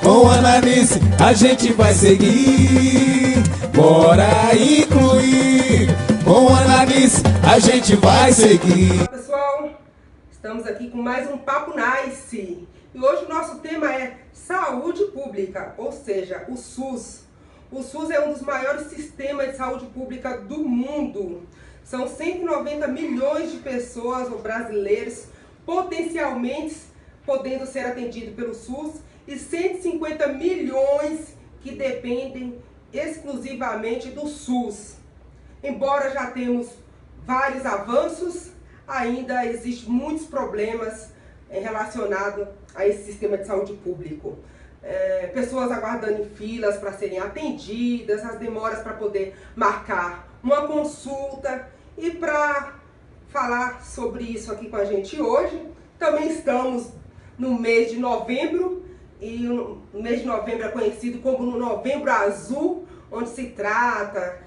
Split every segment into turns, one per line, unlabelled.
Com análise a gente vai seguir. Bora incluir. Com análise a gente vai seguir.
Olá pessoal, estamos aqui com mais um Papo Nice. E hoje o nosso tema é saúde pública, ou seja, o SUS. O SUS é um dos maiores sistemas de saúde pública do mundo. São 190 milhões de pessoas ou brasileiros potencialmente podendo ser atendidos pelo SUS e 150 milhões que dependem exclusivamente do SUS. Embora já temos vários avanços, ainda existem muitos problemas relacionados a esse sistema de saúde público. Pessoas aguardando em filas para serem atendidas, as demoras para poder marcar uma consulta. E para falar sobre isso aqui com a gente hoje, também estamos no mês de novembro, e o mês de novembro é conhecido como no Novembro Azul, onde se trata,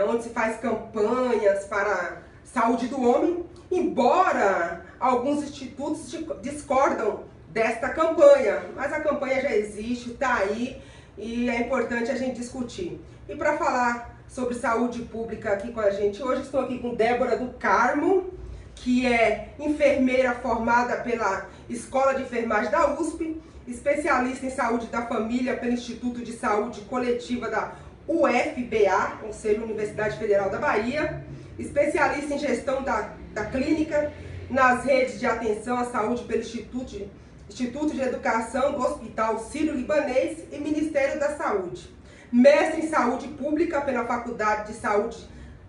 onde se faz campanhas para a saúde do homem, embora alguns institutos discordam desta campanha, mas a campanha já existe, está aí e é importante a gente discutir. E para falar sobre saúde pública aqui com a gente hoje, estou aqui com Débora do Carmo, que é enfermeira formada pela Escola de Enfermagem da USP, especialista em saúde da família pelo Instituto de Saúde Coletiva da UFBA, ou seja, Universidade Federal da Bahia, especialista em gestão da clínica nas redes de atenção à saúde pelo Instituto de Educação do Hospital Sírio-Libanês e Ministério da Saúde. Mestre em Saúde Pública pela Faculdade de Saúde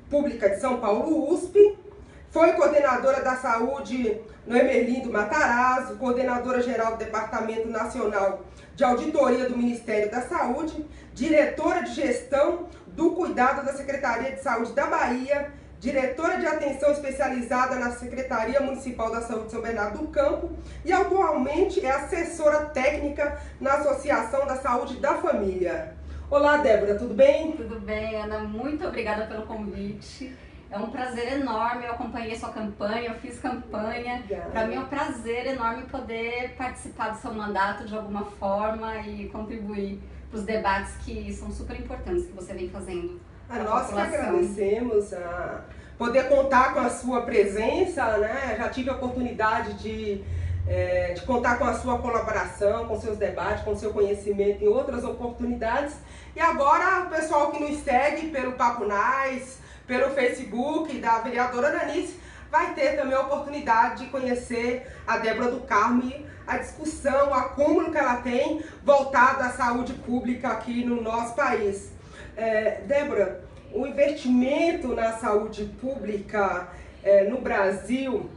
Pública de São Paulo, USP. Foi coordenadora da saúde no Emerlindo Matarazzo, coordenadora geral do Departamento Nacional de Auditoria do Ministério da Saúde, diretora de gestão do cuidado da Secretaria de Saúde da Bahia, diretora de atenção especializada na Secretaria Municipal da Saúde de São Bernardo do Campo e atualmente é assessora técnica na Associação da Saúde da Família. Olá, Débora, tudo bem?
Tudo bem, Ana, muito obrigada pelo convite. É um prazer enorme, eu acompanhei sua campanha, eu fiz campanha. Para mim é um prazer enorme poder participar do seu mandato de alguma forma e contribuir para os debates que são super importantes que você vem fazendo.
Nós que agradecemos a poder contar com a sua presença, né? Já tive a oportunidade de contar com a sua colaboração, com seus debates, com seu conhecimento em outras oportunidades. E agora o pessoal que nos segue pelo Papo Nice, pelo Facebook da vereadora Ananice, vai ter também a oportunidade de conhecer a Débora do Carmo e a discussão, o acúmulo que ela tem voltado à saúde pública aqui no nosso país. Débora, o investimento na saúde pública no Brasil,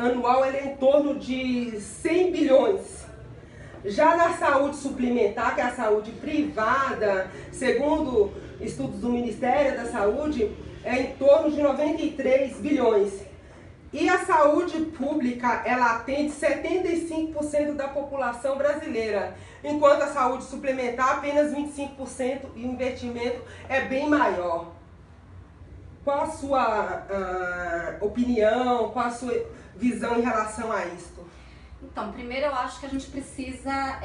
anual, ele é em torno de 100 bilhões. Já na saúde suplementar, que é a saúde privada, segundo estudos do Ministério da Saúde, é em torno de 93 bilhões. E a saúde pública, ela atende 75% da população brasileira, enquanto a saúde suplementar apenas 25% e o investimento é bem maior. Qual a sua opinião, qual a sua visão em relação a isso?
Então, primeiro eu acho que a gente precisa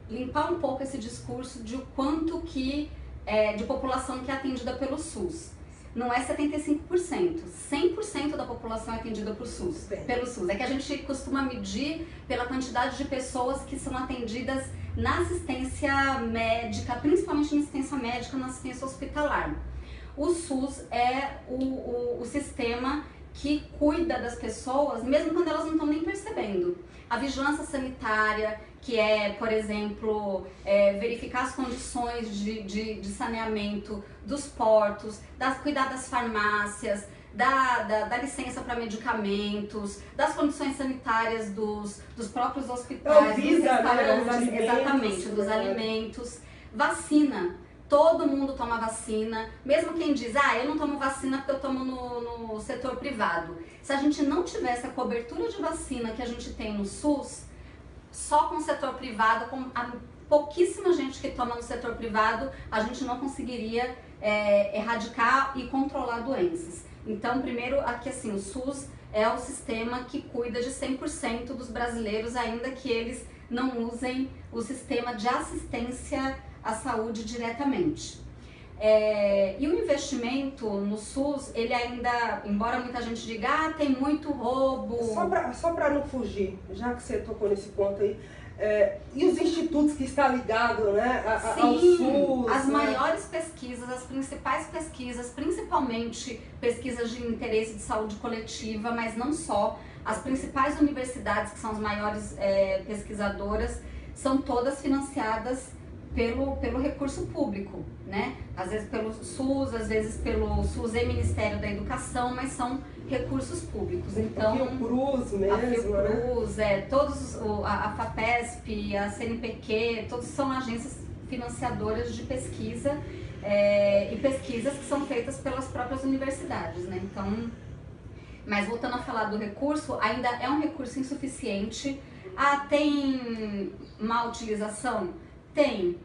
limpar um pouco esse discurso de o quanto de população que é atendida pelo SUS. Não é 75%, 100% da população é atendida pelo SUS. É que a gente costuma medir pela quantidade de pessoas que são atendidas na assistência médica, principalmente na assistência médica, na assistência hospitalar. O SUS é o sistema que cuida das pessoas, mesmo quando elas não estão nem percebendo. A vigilância sanitária, que é, por exemplo, verificar as condições de saneamento dos portos, cuidar das farmácias, da licença para medicamentos, das condições sanitárias dos próprios hospitais, dos restaurantes, exatamente, dos alimentos, vacina. Todo mundo toma vacina, mesmo quem diz, eu não tomo vacina porque eu tomo no setor privado. Se a gente não tivesse a cobertura de vacina que a gente tem no SUS, só com o setor privado, com a pouquíssima gente que toma no setor privado, a gente não conseguiria erradicar e controlar doenças. Então, primeiro, aqui o SUS é o sistema que cuida de 100% dos brasileiros, ainda que eles não usem o sistema de assistência à saúde diretamente. E o investimento no SUS, ele ainda, embora muita gente diga, tem muito roubo...
Só para não fugir, já que você tocou nesse ponto aí, e os institutos que estão ligados, né, ao SUS?
As maiores pesquisas, as principais pesquisas, principalmente pesquisas de interesse de saúde coletiva, mas não só, as principais universidades, que são as maiores pesquisadoras, são todas financiadas pelo recurso público, né? Às vezes pelo SUS, às vezes pelo SUS e Ministério da Educação, mas são recursos públicos. Então,
a Fiocruz mesmo,
a Fiocruz, a FAPESP, a CNPq, todos são agências financiadoras de pesquisa e pesquisas que são feitas pelas próprias universidades, né? Então, mas voltando a falar do recurso, ainda é um recurso insuficiente. Tem má utilização? Tem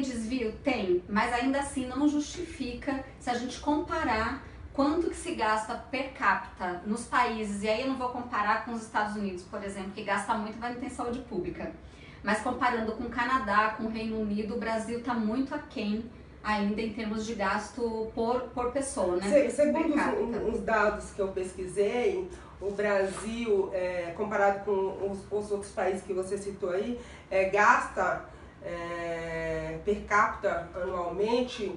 desvio? Tem, mas ainda assim não justifica se a gente comparar quanto que se gasta per capita nos países, e aí eu não vou comparar com os Estados Unidos, por exemplo, que gasta muito, mas não tem saúde pública, mas comparando com o Canadá, com o Reino Unido, o Brasil está muito aquém ainda em termos de gasto por pessoa, né?
Segundo os dados que eu pesquisei, o Brasil, comparado com os outros países que você citou aí, gasta per capita anualmente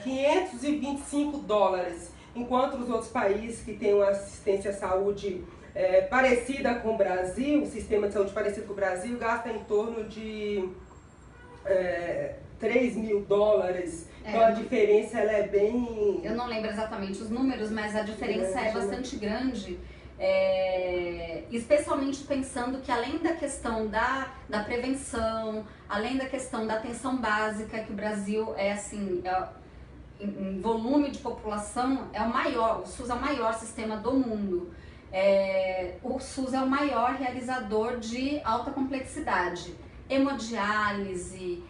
$525, enquanto os outros países que têm uma assistência à saúde parecida com o Brasil, um sistema de saúde parecido com o Brasil, gasta em torno de $3.000. Então a diferença ela é bem...
Eu não lembro exatamente os números, mas a diferença é bastante grande. Especialmente pensando que além da questão da prevenção, além da questão da atenção básica, que o Brasil em volume de população é o maior, o SUS é o maior sistema do mundo. O SUS é o maior realizador de alta complexidade, hemodiálise,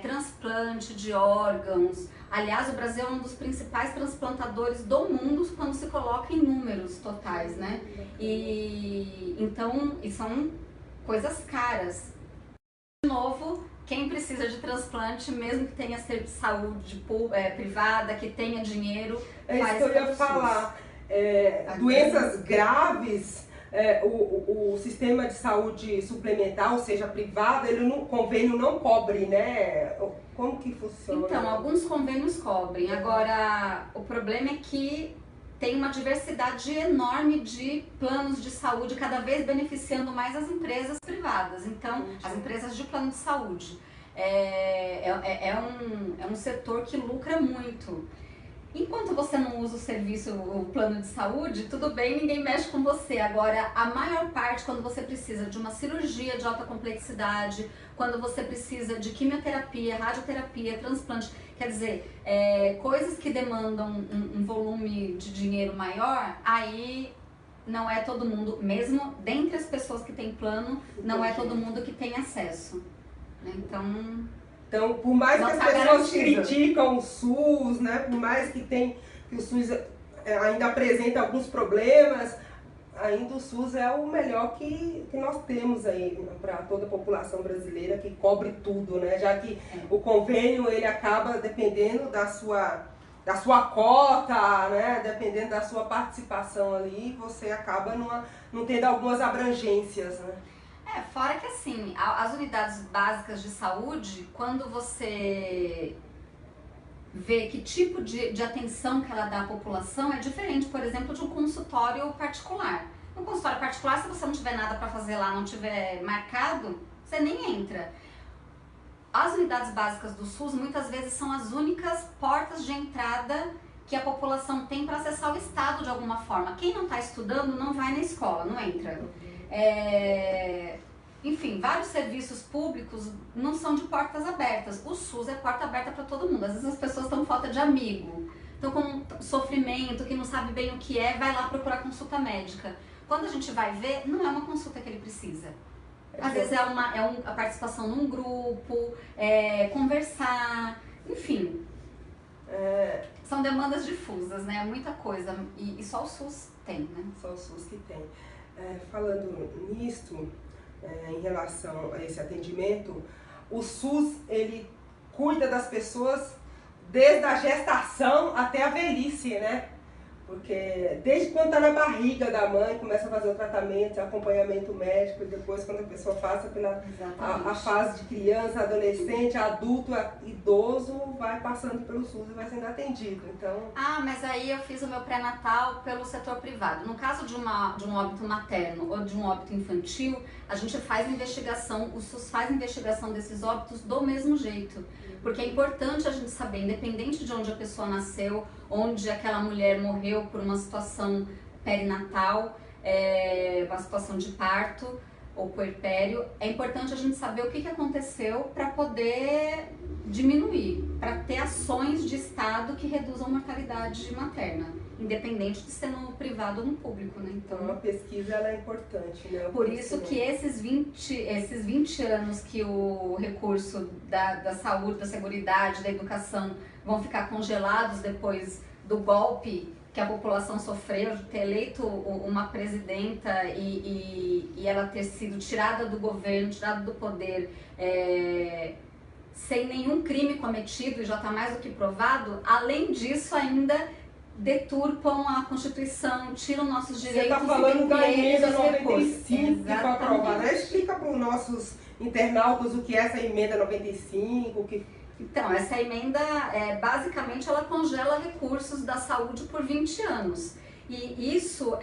transplante de órgãos. Aliás, o Brasil é um dos principais transplantadores do mundo quando se coloca em números totais, né? E são coisas caras. De novo, quem precisa de transplante, mesmo que tenha saúde privada, que tenha dinheiro, faz
isso que eu ia falar. Doenças graves, o sistema de saúde suplementar, ou seja, privado, o convênio não cobre, né? Como que funciona?
Então, alguns convênios cobrem. Agora, o problema é que tem uma diversidade enorme de planos de saúde, cada vez beneficiando mais as empresas privadas. Então, as empresas de plano de saúde. É um setor que lucra muito. Enquanto você não usa o serviço, o plano de saúde, tudo bem, ninguém mexe com você. Agora, a maior parte, quando você precisa de uma cirurgia de alta complexidade, quando você precisa de quimioterapia, radioterapia, transplante, quer dizer, coisas que demandam um volume de dinheiro maior, aí não é todo mundo, mesmo dentre as pessoas que têm plano, não é todo mundo que tem acesso.
Então, por mais que as pessoas criticam o SUS, né, por mais que o SUS ainda apresenta alguns problemas, ainda o SUS é o melhor que nós temos aí para toda a população brasileira, que cobre tudo, né, já que o convênio ele acaba dependendo da sua cota, né, dependendo da sua participação ali, você acaba não tendo algumas abrangências, né.
Fora que assim, as unidades básicas de saúde, quando você vê que tipo de atenção que ela dá à população, é diferente, por exemplo, de um consultório particular. No consultório particular, se você não tiver nada para fazer lá, não tiver marcado, você nem entra. As unidades básicas do SUS, muitas vezes, são as únicas portas de entrada que a população tem para acessar o Estado de alguma forma. Quem não está estudando não vai na escola, não entra. Enfim, vários serviços públicos não são de portas abertas. O SUS é porta aberta para todo mundo. Às vezes as pessoas estão com falta de amigo, estão com sofrimento, que não sabe bem o que vai lá procurar consulta médica. Quando a gente vai ver, não é uma consulta que ele precisa. Às vezes a participação num grupo, conversar, enfim. São demandas difusas, né? Muita coisa. E só o SUS tem, né?
Só o SUS que tem. Falando nisso, em relação a esse atendimento. O SUS, ele cuida das pessoas desde a gestação até a velhice, né? Porque desde quando está na barriga da mãe, começa a fazer o tratamento, acompanhamento médico, e depois quando a pessoa passa pela a fase de criança, adolescente, adulto, idoso, vai passando pelo SUS e vai sendo atendido. Então...
Ah, mas aí eu fiz o meu pré-natal pelo setor privado. No caso de um óbito materno ou de um óbito infantil, a gente faz investigação, o SUS faz investigação desses óbitos do mesmo jeito. Porque é importante a gente saber, independente de onde a pessoa nasceu, onde aquela mulher morreu por uma situação perinatal, uma situação de parto ou puerpério, é importante a gente saber o que aconteceu para poder diminuir, para ter ações de Estado que reduzam a mortalidade materna, independente de ser no privado ou no público, né?
Então a pesquisa ela é importante, né?
Por isso que esses 20 anos que o recurso da saúde, da seguridade, da educação vão ficar congelados depois do golpe que a população sofreu, de ter eleito uma presidenta e ela ter sido tirada do governo, tirada do poder, sem nenhum crime cometido, e já está mais do que provado. Além disso, ainda deturpam a Constituição, tiram nossos direitos.
Você está falando da emenda 95 que foi
Exatamente.
aprovada. Explica para os nossos internautas o que é essa emenda 95,
Então, essa emenda, basicamente, ela congela recursos da saúde por 20 anos. E isso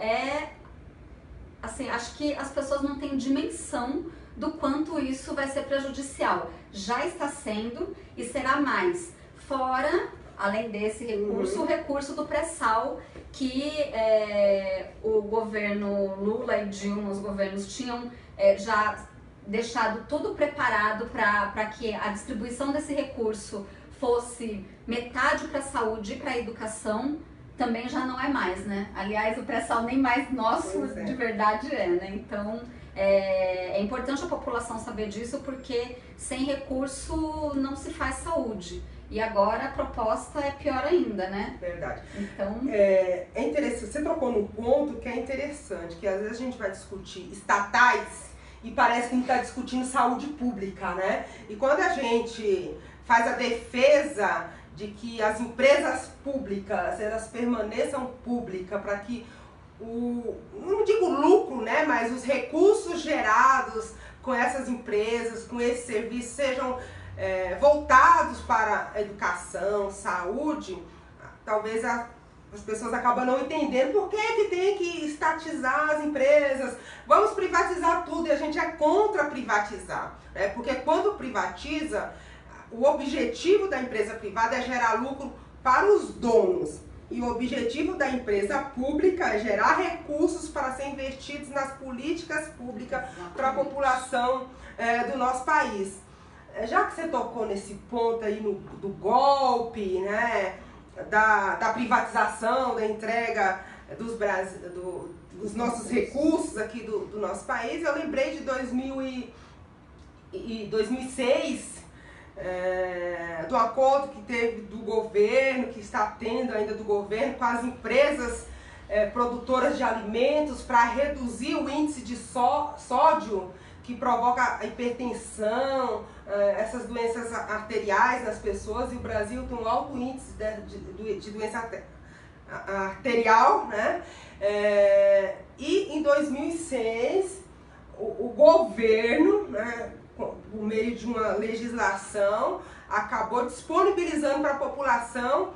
assim, acho que as pessoas não têm dimensão do quanto isso vai ser prejudicial. Já está sendo e será mais. Fora, além desse recurso, o recurso do pré-sal, que o governo Lula e Dilma, os governos tinham já deixado tudo preparado para que a distribuição desse recurso fosse metade para a saúde e para a educação. Também já não é mais, né? Aliás, o pré-sal nem mais nosso de verdade né? Então, é importante a população saber disso, porque sem recurso não se faz saúde. E agora a proposta é pior ainda, né?
Verdade.
Então...
É interessante, você tocou num ponto que é interessante, que às vezes a gente vai discutir estatais e parece que a gente está discutindo saúde pública, né? E quando a gente faz a defesa de que as empresas públicas, elas permaneçam públicas para que não digo lucro, né, mas os recursos gerados com essas empresas, com esse serviço, sejam voltados para a educação, saúde, talvez as pessoas acabam não entendendo por que tem que estatizar as empresas, vamos privatizar tudo, e a gente é contra privatizar, né? Porque quando privatiza, o objetivo da empresa privada é gerar lucro para os donos. E o objetivo da empresa pública é gerar recursos para ser investidos nas políticas públicas para a população do nosso país. Já que você tocou nesse ponto aí do golpe, né, da privatização, da entrega dos nossos recursos aqui do nosso país, eu lembrei de 2006, do acordo que teve do governo, que está tendo ainda do governo com as empresas produtoras de alimentos para reduzir o índice de sódio que provoca a hipertensão, essas doenças arteriais nas pessoas, e o Brasil tem um alto índice de doença arterial, né? E em 2006 o governo, né, por meio de uma legislação, acabou disponibilizando para a população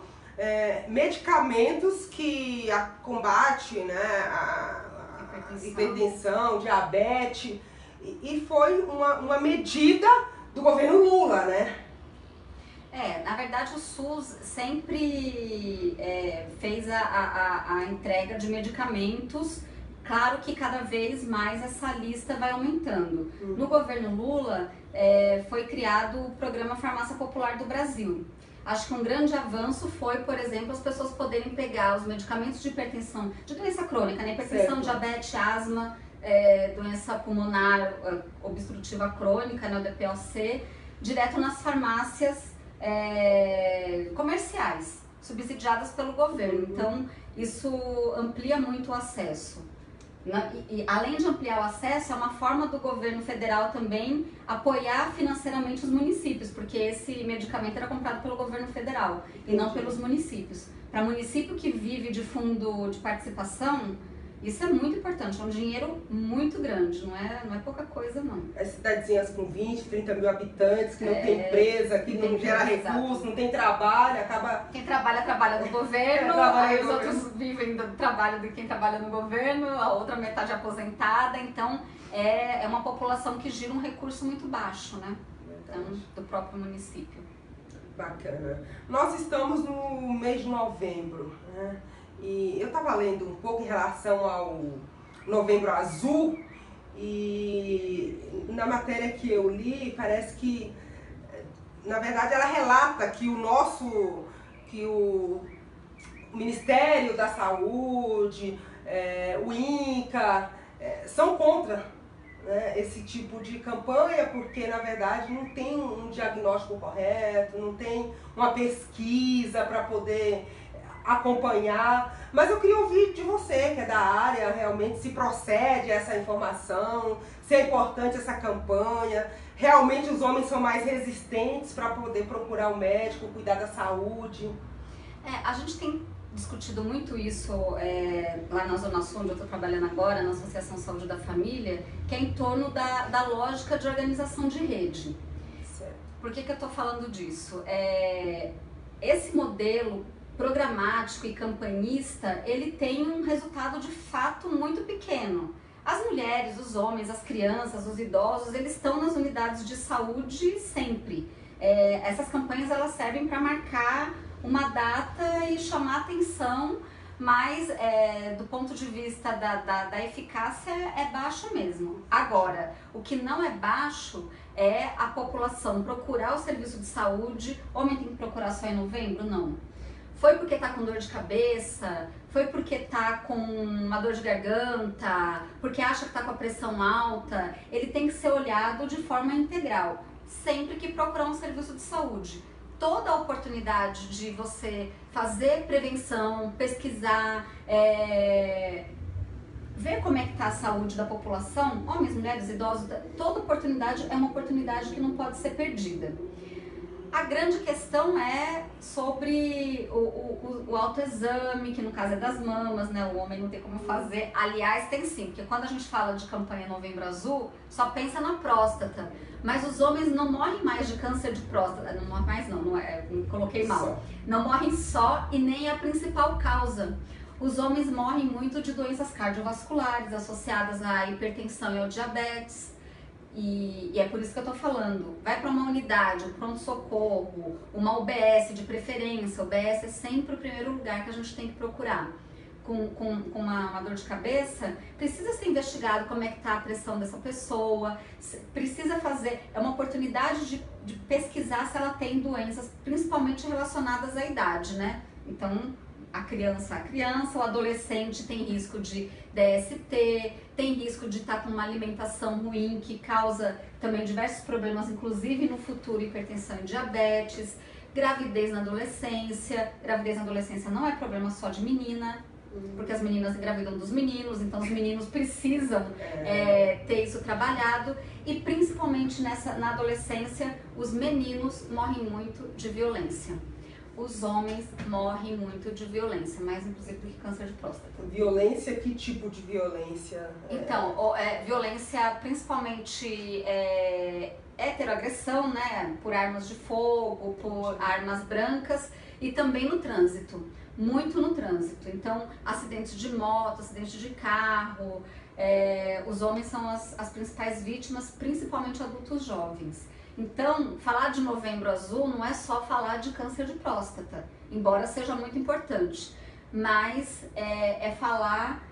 medicamentos que combatem, né, a hipertensão, diabetes, e foi uma medida do governo Lula, né?
Na verdade o SUS sempre fez a entrega de medicamentos. Claro que cada vez mais essa lista vai aumentando. No governo Lula foi criado o Programa Farmácia Popular do Brasil. Acho que um grande avanço foi, por exemplo, as pessoas poderem pegar os medicamentos de hipertensão, de doença crônica, né? Hipertensão, diabetes, asma, doença pulmonar obstrutiva crônica, né? O DPOC, direto nas farmácias comerciais, subsidiadas pelo governo. Então, isso amplia muito o acesso. E além de ampliar o acesso, é uma forma do governo federal também apoiar financeiramente os municípios, porque esse medicamento era comprado pelo governo federal e não pelos municípios. Para município que vive de fundo de participação, isso é muito importante, é um dinheiro muito grande, não é pouca coisa não.
As cidadezinhas com 20, 30 mil habitantes, que não tem empresa, que não gera recursos, não tem trabalho, acaba...
Quem trabalha no governo, aí os outros vivem do trabalho de quem trabalha no governo, a outra metade aposentada, então é uma população que gira um recurso muito baixo, né? Então, do próprio município.
Bacana. Nós estamos no mês de novembro, né? E eu estava lendo um pouco em relação ao Novembro Azul e na matéria que eu li parece que, na verdade, ela relata que o Ministério da Saúde, o INCA, são contra, né, esse tipo de campanha, porque na verdade não tem um diagnóstico correto, não tem uma pesquisa para poder acompanhar, mas eu queria ouvir de você, que é da área, realmente, se procede essa informação, se é importante essa campanha, realmente os homens são mais resistentes para poder procurar o médico, cuidar da saúde.
A gente tem discutido muito isso lá na Zona Sul, onde eu estou trabalhando agora, na Associação Saúde da Família, que é em torno da lógica de organização de rede.
Certo.
Por que eu estou falando disso? Esse modelo programático e campanhista, ele tem um resultado de fato muito pequeno. As mulheres, os homens, as crianças, os idosos, eles estão nas unidades de saúde sempre. Essas campanhas elas servem para marcar uma data e chamar atenção, mas do ponto de vista da eficácia é baixo mesmo. Agora, o que não é baixo é a população procurar o serviço de saúde. Homem tem que procurar só em novembro? Não. Foi porque tá com dor de cabeça, foi porque tá com uma dor de garganta, porque acha que tá com a pressão alta, ele tem que ser olhado de forma integral, sempre que procurar um serviço de saúde. Toda a oportunidade de você fazer prevenção, pesquisar, ver como é que tá a saúde da população, homens, mulheres, idosos, toda oportunidade é uma oportunidade que não pode ser perdida. A grande questão é sobre o autoexame, que no caso é das mamas, né? O homem não tem como fazer. Aliás, tem sim, porque quando a gente fala de campanha Novembro Azul, só pensa na próstata. Mas os homens não morrem mais de câncer de próstata. Não morrem mais não coloquei mal. Não morrem só e nem é a principal causa. Os homens morrem muito de doenças cardiovasculares associadas à hipertensão e ao diabetes. E é por isso que eu tô falando, vai para uma unidade, um pronto-socorro, uma UBS de preferência. UBS é sempre o primeiro lugar que a gente tem que procurar. Com uma dor de cabeça, precisa ser investigado como é que tá a pressão dessa pessoa, precisa fazer, é uma oportunidade de pesquisar se ela tem doenças, principalmente relacionadas à idade, né? Então, a criança, o adolescente tem risco de DST, tem risco de estar com uma alimentação ruim que causa também diversos problemas, inclusive no futuro hipertensão e diabetes, gravidez na adolescência. Gravidez na adolescência não é problema só de menina, porque as meninas engravidam dos meninos, então os meninos precisam ter isso trabalhado e principalmente na adolescência os meninos morrem muito de violência. Os homens morrem muito de violência, mais inclusive do que câncer de próstata.
Violência? Que tipo de violência?
Então, violência principalmente heteroagressão, né? Por armas de fogo, por armas brancas e também no trânsito, muito no trânsito. Então, acidentes de moto, acidentes de carro, os homens são as principais vítimas, principalmente adultos jovens. Então, falar de Novembro Azul não é só falar de câncer de próstata, embora seja muito importante, mas é falar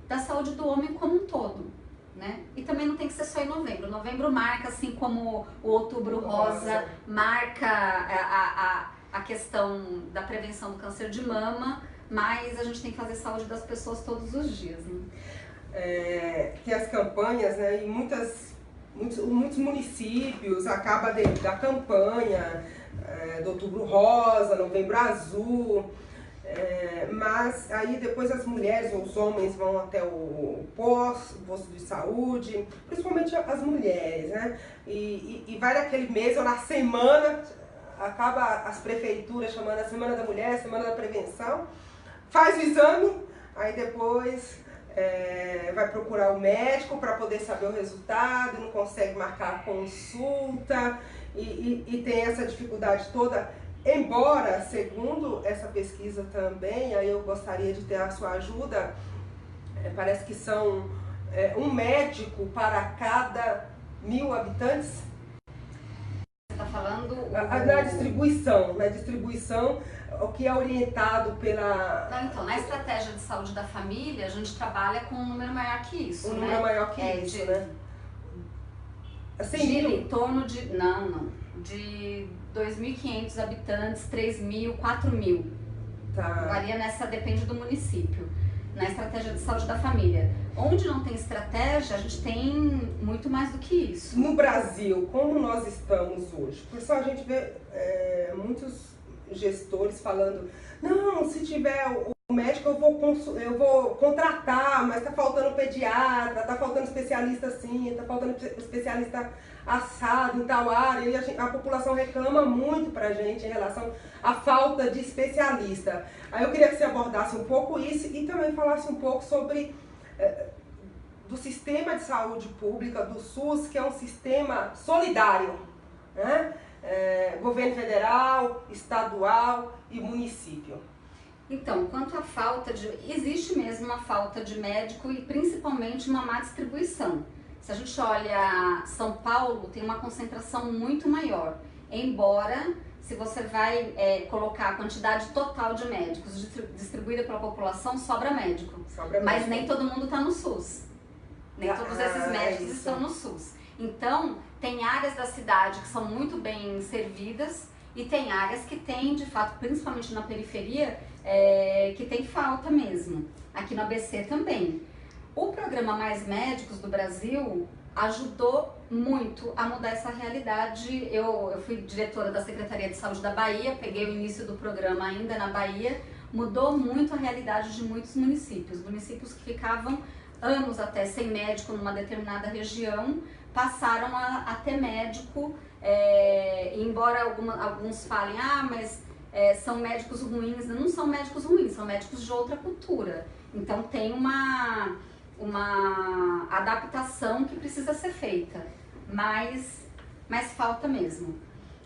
da saúde do homem como um todo, né? E também não tem que ser só em novembro. Novembro marca, assim como o Outubro Rosa marca a questão da prevenção do câncer de mama, mas a gente tem que fazer saúde das pessoas todos os dias, né?
Tem as campanhas, né? E muitos municípios acabam da campanha do Outubro Rosa, Novembro Azul. Mas aí depois as mulheres ou os homens vão até o posto de saúde, principalmente as mulheres, né? E vai naquele mês ou na semana, acaba as prefeituras chamando a Semana da Mulher, Semana da Prevenção, faz o exame, aí depois vai procurar o médico para poder saber o resultado, não consegue marcar a consulta e tem essa dificuldade toda. Embora, segundo essa pesquisa também, aí eu gostaria de ter a sua ajuda, parece que são um médico para cada 1000 habitantes.
Você está falando...
Na distribuição, o que é orientado pela...
Não, então, na estratégia de saúde da família, a gente trabalha com um número maior que isso,
Um número maior que isso, né?
Assim, em torno de... Não. De 2.500 habitantes, 3.000, 4.000.
Tá.
Varia depende do município. Na estratégia de saúde da família. Onde não tem estratégia, a gente tem muito mais do que isso.
No Brasil, como nós estamos hoje? Por isso a gente vê muitos gestores falando, não, se tiver o médico eu vou contratar, mas tá faltando pediatra, tá faltando especialista assim, tá faltando especialista assado em tal área, e a população reclama muito pra gente em relação à falta de especialista. Aí eu queria que você abordasse um pouco isso e também falasse um pouco sobre do sistema de saúde pública, do SUS, que é um sistema solidário, né? Governo federal, estadual e município.
Então, quanto à falta existe mesmo uma falta de médico e principalmente uma má distribuição. Se a gente olha São Paulo, tem uma concentração muito maior, embora se você vai colocar a quantidade total de médicos distribuída pela população, sobra médico. Mas nem todo mundo está no SUS. Nem todos esses médicos estão no SUS. Então, tem áreas da cidade que são muito bem servidas e tem áreas que tem, de fato, principalmente na periferia, que tem falta mesmo. Aqui no ABC também. O programa Mais Médicos do Brasil ajudou muito a mudar essa realidade. Eu fui diretora da Secretaria de Saúde da Bahia, peguei o início do programa ainda na Bahia, mudou muito a realidade de muitos municípios. Municípios que ficavam anos até sem médico numa determinada região, passaram a ter médico, embora alguns falem, mas são médicos ruins. Não são médicos ruins, são médicos de outra cultura. Então tem uma adaptação que precisa ser feita, mas falta mesmo.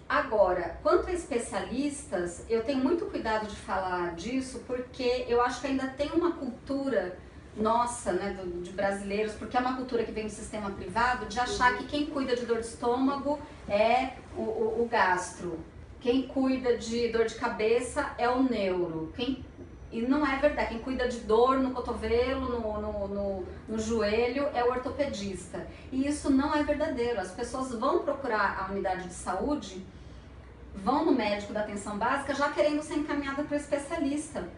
Agora, quanto a especialistas, eu tenho muito cuidado de falar disso, porque eu acho que ainda tem uma cultura nossa, né, de brasileiros, porque é uma cultura que vem do sistema privado, de achar que quem cuida de dor de estômago é o gastro, quem cuida de dor de cabeça é o neuro, e não é verdade, quem cuida de dor no cotovelo, no joelho é o ortopedista. E isso não é verdadeiro. As pessoas vão procurar a unidade de saúde, vão no médico da atenção básica já querendo ser encaminhada para o especialista.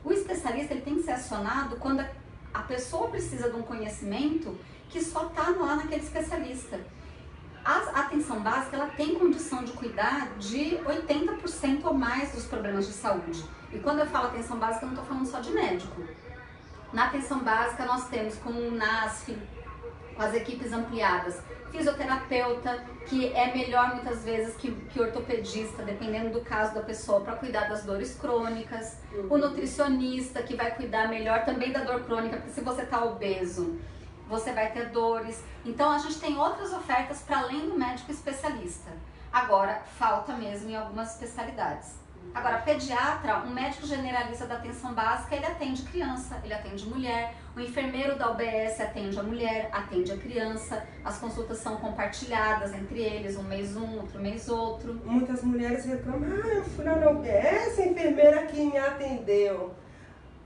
O especialista ele tem que ser acionado quando a pessoa precisa de um conhecimento que só está lá naquele especialista. A atenção básica ela tem condição de cuidar de 80% ou mais dos problemas de saúde. E quando eu falo atenção básica, eu não estou falando só de médico. Na atenção básica nós temos com o NASF, com as equipes ampliadas, fisioterapeuta, que é melhor muitas vezes que ortopedista, dependendo do caso da pessoa, para cuidar das dores crônicas. O nutricionista, que vai cuidar melhor também da dor crônica, porque se você está obeso, você vai ter dores. Então a gente tem outras ofertas para além do médico especialista. Agora, falta mesmo em algumas especialidades. Agora, pediatra, um médico generalista da atenção básica, ele atende criança, ele atende mulher. O enfermeiro da UBS atende a mulher, atende a criança. As consultas são compartilhadas entre eles, um mês um, outro mês outro.
Muitas mulheres reclamam, eu fui lá na UBS, a enfermeira que me atendeu.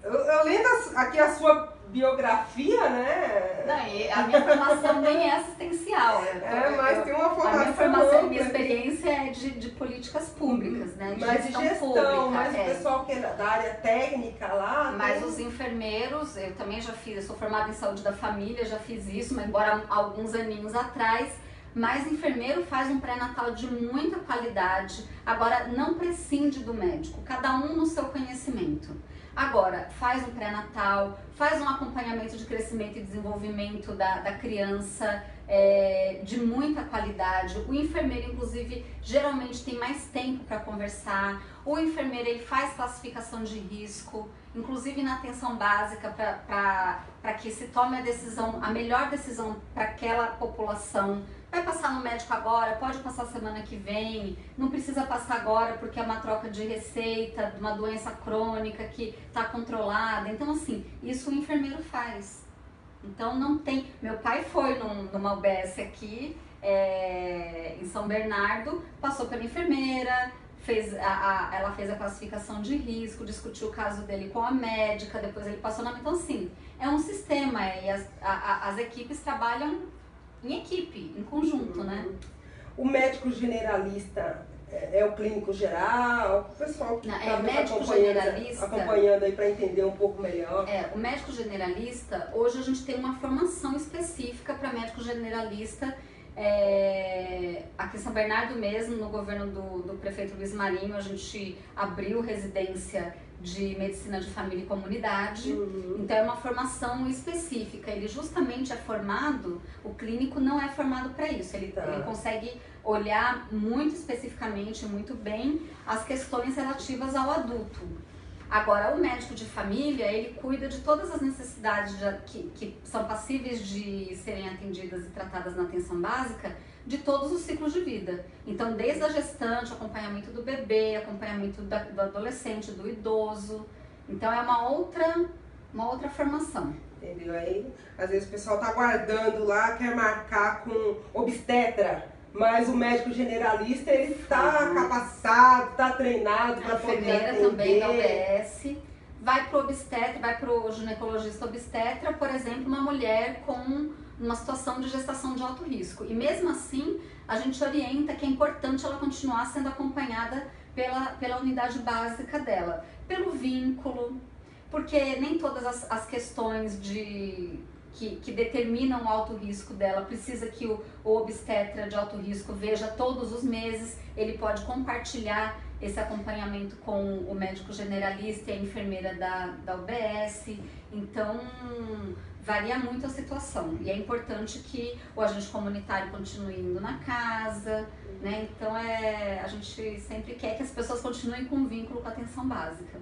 Eu lendo aqui a sua biografia, né?
Não, a minha formação nem é assistencial.
Mas tem uma formação.
A minha formação e minha experiência é de políticas públicas, né? De
mas
gestão
de gestão,
pública.
Mas o pessoal que é da área técnica lá.
Mas os enfermeiros, eu também já fiz, eu sou formada em saúde da família, já fiz isso, mas embora alguns aninhos atrás. mas enfermeiro faz um pré-natal de muita qualidade. Agora, não prescinde do médico, cada um no seu conhecimento. Agora, faz um pré-natal, faz um acompanhamento de crescimento e desenvolvimento da criança de muita qualidade. O enfermeiro, inclusive, geralmente tem mais tempo para conversar. O enfermeiro, ele faz classificação de risco, inclusive na atenção básica, para que se tome a melhor decisão para aquela população. Vai passar no médico agora, pode passar semana que vem, não precisa passar agora porque é uma troca de receita, de uma doença crônica que está controlada. Então, assim, isso o enfermeiro faz. Então, não tem... Meu pai foi numa UBS aqui, em São Bernardo, passou pela enfermeira, ela fez a classificação de risco, discutiu o caso dele com a médica, depois ele passou na... Então, assim, é um sistema e as equipes trabalham em equipe, em conjunto, né?
O médico generalista é o clínico geral? O pessoal que
o médico generalista,
acompanhando aí para entender um pouco melhor.
O médico generalista, hoje a gente tem uma formação específica para médico generalista. Aqui em São Bernardo mesmo, no governo do prefeito Luiz Marinho, a gente abriu residência de medicina de família e comunidade. Então é uma formação específica. Ele justamente é formado, o clínico não é formado para isso. Ele consegue olhar muito especificamente, muito bem, as questões relativas ao adulto. Agora, o médico de família, ele cuida de todas as necessidades que são passíveis de serem atendidas e tratadas na atenção básica, de todos os ciclos de vida. Então, desde a gestante, acompanhamento do bebê, acompanhamento do adolescente, do idoso. Então, é uma outra formação.
Entendeu? Aí, às vezes o pessoal tá aguardando lá, quer marcar com obstetra, mas o médico generalista, ele tá capacitado, tá treinado para poder atender.
A enfermeira também da UBS. Vai pro obstetra, vai pro ginecologista obstetra, por exemplo, uma mulher com uma situação de gestação de alto risco. E mesmo assim, a gente orienta que é importante ela continuar sendo acompanhada pela unidade básica dela, pelo vínculo, porque nem todas as questões que determinam o alto risco dela precisa que o obstetra de alto risco veja todos os meses. Ele pode compartilhar esse acompanhamento com o médico generalista e a enfermeira da UBS. Então, varia muito a situação e é importante que o agente comunitário continue indo na casa, né? Então, a gente sempre quer que as pessoas continuem com vínculo com a atenção básica.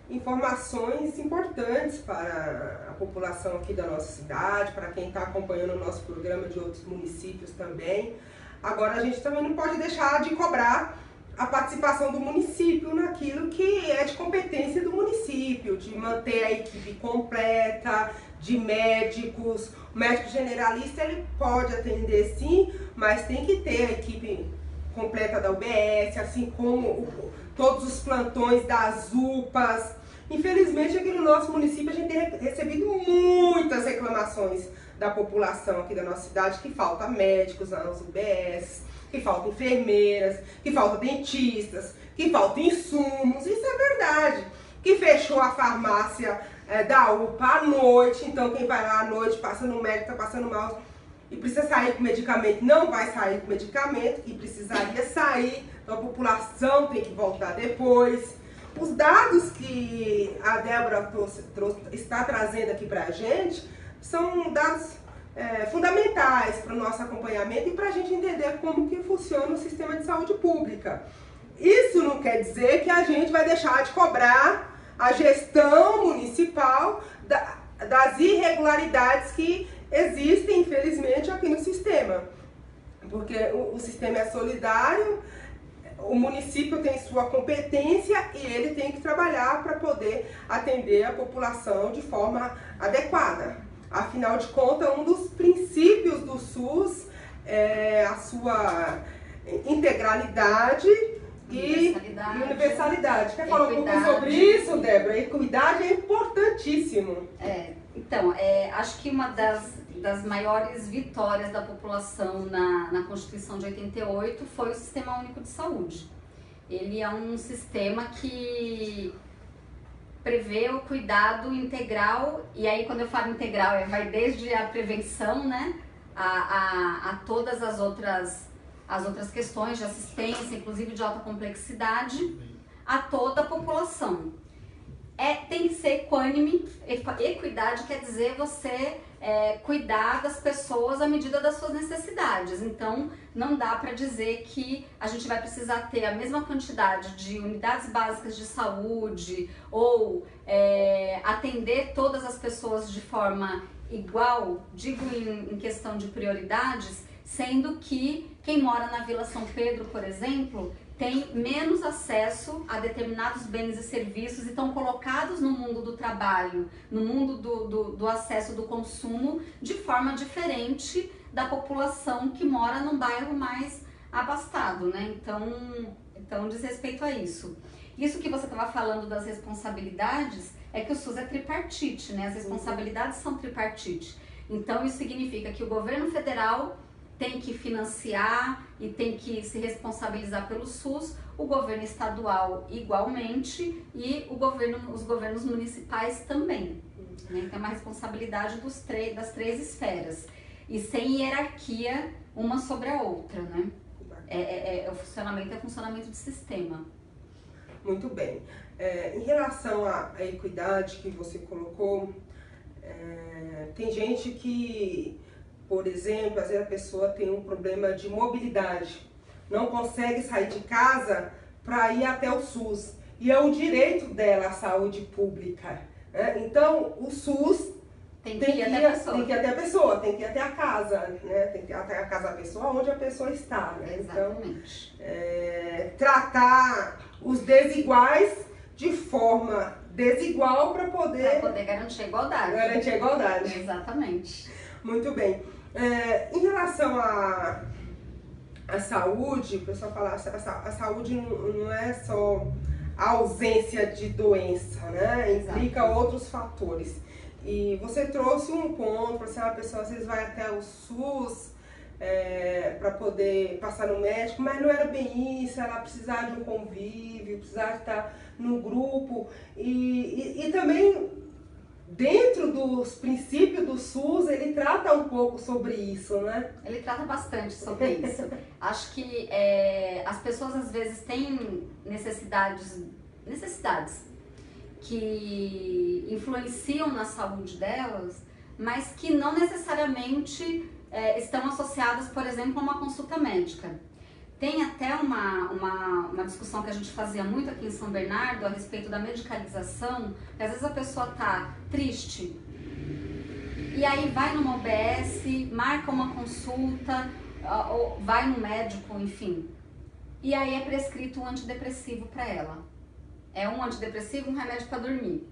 Informações importantes para a população aqui da nossa cidade, para quem está acompanhando o nosso programa de outros municípios também. Agora, a gente também não pode deixar de cobrar a participação do município naquilo que é de competência do município, de manter a equipe completa, de médicos. O médico generalista, ele pode atender sim, mas tem que ter a equipe completa da UBS, assim como todos os plantões das UPAs. Infelizmente, aqui no nosso município, a gente tem recebido muitas reclamações da população aqui da nossa cidade, que falta médicos nas UBS, que falta enfermeiras, que falta dentistas, que falta insumos. Isso é verdade. Que fechou a farmácia da UPA à noite, então quem vai lá à noite, passa no médico, está passando mal e precisa sair com medicamento, não vai sair com medicamento, e precisaria sair, então a população tem que voltar depois. Os dados que a Débora está trazendo aqui para a gente são dados fundamentais para o nosso acompanhamento e para a gente entender como que funciona o sistema de saúde pública. Isso não quer dizer que a gente vai deixar de cobrar a gestão municipal das irregularidades que existem, infelizmente, aqui no sistema. Porque o sistema é solidário, o município tem sua competência e ele tem que trabalhar para poder atender a população de forma adequada. Afinal de contas, um dos princípios do SUS é a sua integralidade e universalidade. Quer falar um pouco sobre isso, Débora? Equidade é importantíssimo.
Então, acho que uma das maiores vitórias da população na Constituição de 88 foi o Sistema Único de Saúde. Ele é um sistema que prevê o cuidado integral, e aí quando eu falo integral, vai desde a prevenção, né, a todas as outras questões de assistência, inclusive de alta complexidade, a toda a população. Tem que ser equânime. Equidade quer dizer você cuidar das pessoas à medida das suas necessidades. Então, não dá para dizer que a gente vai precisar ter a mesma quantidade de unidades básicas de saúde ou atender todas as pessoas de forma igual, digo em questão de prioridades, sendo que quem mora na Vila São Pedro, por exemplo, tem menos acesso a determinados bens e serviços e estão colocados no mundo do trabalho, no mundo do acesso do consumo, de forma diferente da população que mora num bairro mais abastado, né? Então diz respeito a isso. Isso que você estava falando das responsabilidades é que o SUS é tripartite, né? As responsabilidades são tripartite. Então isso significa que o governo federal tem que financiar e tem que se responsabilizar pelo SUS, o governo estadual igualmente e os governos municipais também. Né? Então é uma responsabilidade das três esferas e sem hierarquia uma sobre a outra, né? O funcionamento é funcionamento de sistema.
Muito bem. Em relação à equidade que você colocou, tem gente que, por exemplo, às vezes a pessoa tem um problema de mobilidade, não consegue sair de casa para ir até o SUS. E é o direito dela à saúde pública. Né? Então, o SUS tem que ir até a pessoa, tem que ir até a casa, né? Tem que ir até a casa da pessoa, onde a pessoa está. Né?
Exatamente.
Então, tratar os desiguais de forma desigual para poder
garantir a igualdade.
Garantir a igualdade.
Exatamente.
Muito bem. Em relação à saúde, o pessoal fala que a saúde não é só a ausência de doença, né? Implica outros fatores. E você trouxe um ponto, assim, a pessoa às vezes vai até o SUS para poder passar no médico, mas não era bem isso, ela precisava de um convívio, precisava estar no grupo e também dentro dos princípios do SUS, ele trata um pouco sobre isso, né?
Ele trata bastante sobre isso. Acho que as pessoas às vezes têm necessidades que influenciam na saúde delas, mas que não necessariamente estão associadas, por exemplo, a uma consulta médica. Tem até uma discussão que a gente fazia muito aqui em São Bernardo a respeito da medicalização, que às vezes a pessoa está triste e aí vai numa OBS, marca uma consulta, ou vai no médico, enfim, e aí é prescrito um antidepressivo para ela. É um antidepressivo, um remédio para dormir.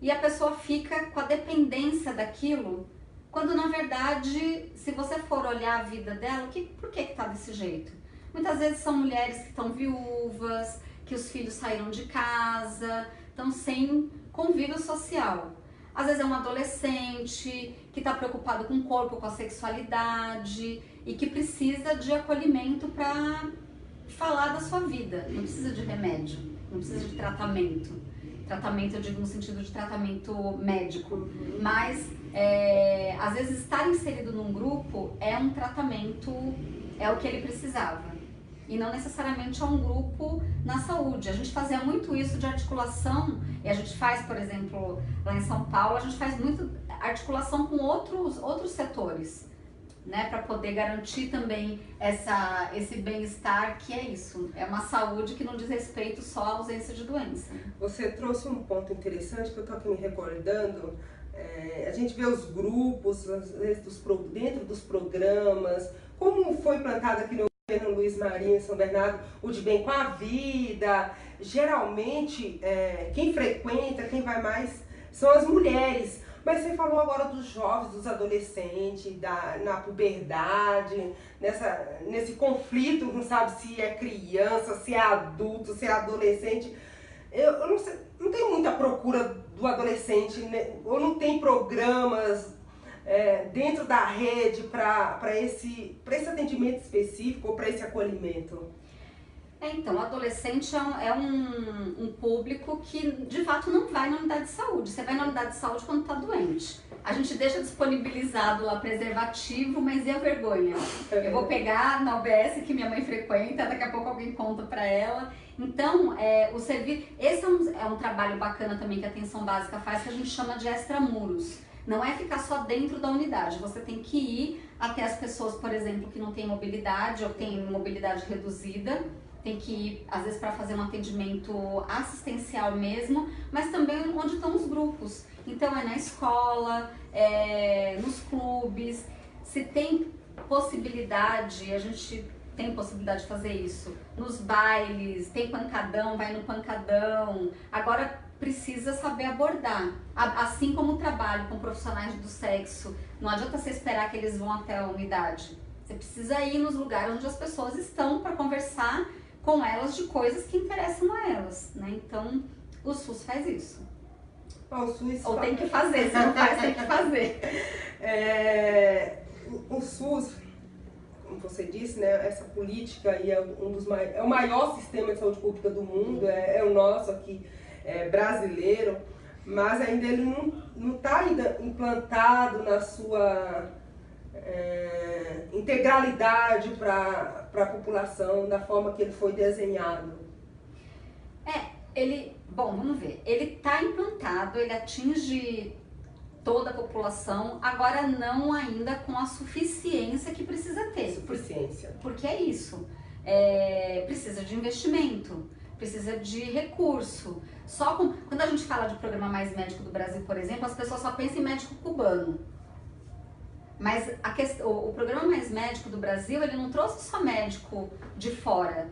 E a pessoa fica com a dependência daquilo, quando na verdade, se você for olhar a vida dela, por que está desse jeito? Muitas vezes são mulheres que estão viúvas, que os filhos saíram de casa, estão sem convívio social. Às vezes é um adolescente que está preocupado com o corpo, com a sexualidade e que precisa de acolhimento para falar da sua vida. Não precisa de remédio, não precisa de tratamento. Tratamento eu digo no sentido de tratamento médico, mas às vezes estar inserido num grupo é um tratamento, é o que ele precisava. E não necessariamente é um grupo na saúde. A gente fazia muito isso de articulação, e a gente faz, por exemplo, lá em São Paulo, a gente faz muito articulação com outros setores, né, para poder garantir também esse bem-estar, que é isso, é uma saúde que não diz respeito só à ausência de doença.
Você trouxe um ponto interessante que eu estou aqui me recordando. A gente vê os grupos, às vezes, dentro dos programas, como foi implantado aqui no Luiz Marinho, em São Bernardo, o de bem com a vida. Geralmente, quem frequenta, quem vai mais, são as mulheres. Mas você falou agora dos jovens, dos adolescentes, na puberdade, nesse conflito, não sabe se é criança, se é adulto, se é adolescente. Eu não sei, não tem muita procura do adolescente, né? Ou não tem programas dentro da rede para esse atendimento específico ou para esse acolhimento?
Então, o adolescente é um público que, de fato, não vai na unidade de saúde. Você vai na unidade de saúde quando está doente. A gente deixa disponibilizado lá preservativo, mas e a vergonha? Eu vou pegar na UBS que minha mãe frequenta, daqui a pouco alguém conta para ela. Então, esse é um trabalho bacana também que a atenção básica faz, que a gente chama de extramuros. Não é ficar só dentro da unidade, você tem que ir até as pessoas, por exemplo, que não têm mobilidade ou têm mobilidade reduzida. Tem que ir, às vezes, para fazer um atendimento assistencial mesmo, mas também onde estão os grupos. Então, é na escola, nos clubes. Se tem possibilidade, a gente tem possibilidade de fazer isso. Nos bailes, tem pancadão, vai no pancadão. Agora, precisa saber abordar. Assim como o trabalho com profissionais do sexo, não adianta você esperar que eles vão até a unidade. Você precisa ir nos lugares onde as pessoas estão para conversar com elas de coisas que interessam a elas, né? Então, o SUS faz isso.
O SUS
Ou tem que fazer, se não faz, tem que fazer.
O SUS, como você disse, né, essa política aí é o maior sistema de saúde pública do mundo, é o nosso aqui, brasileiro, mas ainda ele não está ainda implantado na sua integralidade para a população, da forma que ele foi desenhado.
Bom, vamos ver, ele está implantado, ele atinge toda a população, agora não ainda com a suficiência que precisa ter.
Suficiência.
Porque é isso, precisa de investimento, precisa de recurso. Quando a gente fala de Programa Mais Médico do Brasil, por exemplo, as pessoas só pensam em médico cubano. Mas o Programa Mais Médico do Brasil, ele não trouxe só médico de fora.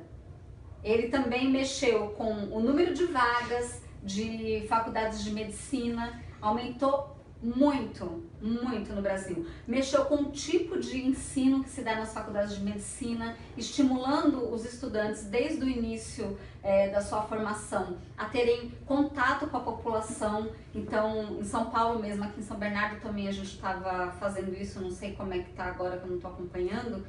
Ele também mexeu com o número de vagas de faculdades de medicina, aumentou muito, muito no Brasil. Mexeu com o tipo de ensino que se dá nas faculdades de medicina, estimulando os estudantes desde o início da sua formação a terem contato com a população. Então, em São Paulo mesmo, aqui em São Bernardo também a gente estava fazendo isso, não sei como é que está agora que eu não estou acompanhando,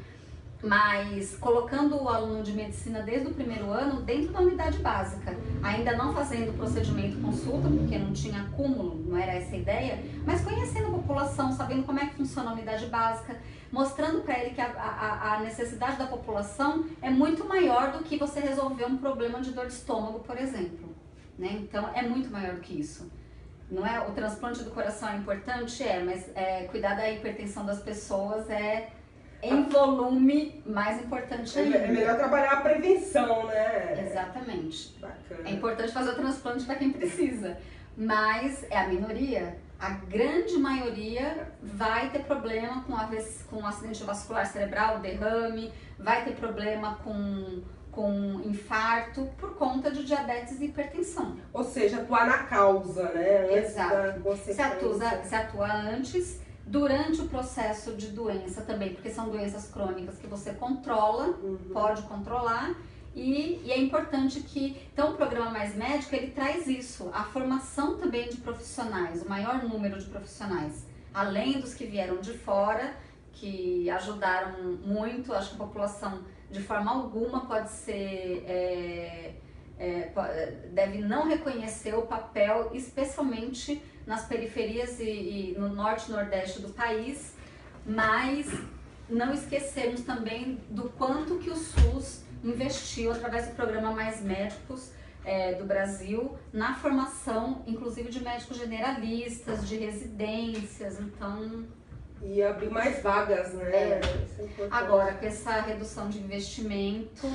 mas colocando o aluno de medicina desde o primeiro ano dentro da unidade básica, ainda não fazendo procedimento consulta, porque não tinha acúmulo, não era essa a ideia, mas conhecendo a população, sabendo como é que funciona a unidade básica, mostrando para ele que a necessidade da população é muito maior do que você resolver um problema de dor de estômago, por exemplo, né? Então é muito maior do que isso. Não é? O transplante do coração é importante? Mas cuidar da hipertensão das pessoas em volume mais importante ainda.
É melhor trabalhar a prevenção, né?
Exatamente.
Bacana.
É importante fazer o transplante para quem precisa, mas é a minoria. A grande maioria vai ter problema com acidente vascular cerebral, derrame, vai ter problema com infarto por conta de diabetes e hipertensão.
Ou seja, atuar na causa, né?
Exato. Se atua antes, durante o processo de doença também, porque são doenças crônicas que você controla, pode controlar, e é importante que, então o Programa Mais Médico, ele traz isso, a formação também de profissionais, o maior número de profissionais, além dos que vieram de fora, que ajudaram muito. Acho que a população, de forma alguma, deve não reconhecer o papel, especialmente nas periferias e no norte e nordeste do país, mas não esquecermos também do quanto que o SUS investiu através do Programa Mais Médicos do Brasil na formação, inclusive de médicos generalistas, de residências, então...
E abrir mais vagas, né?
Agora, com essa redução de investimento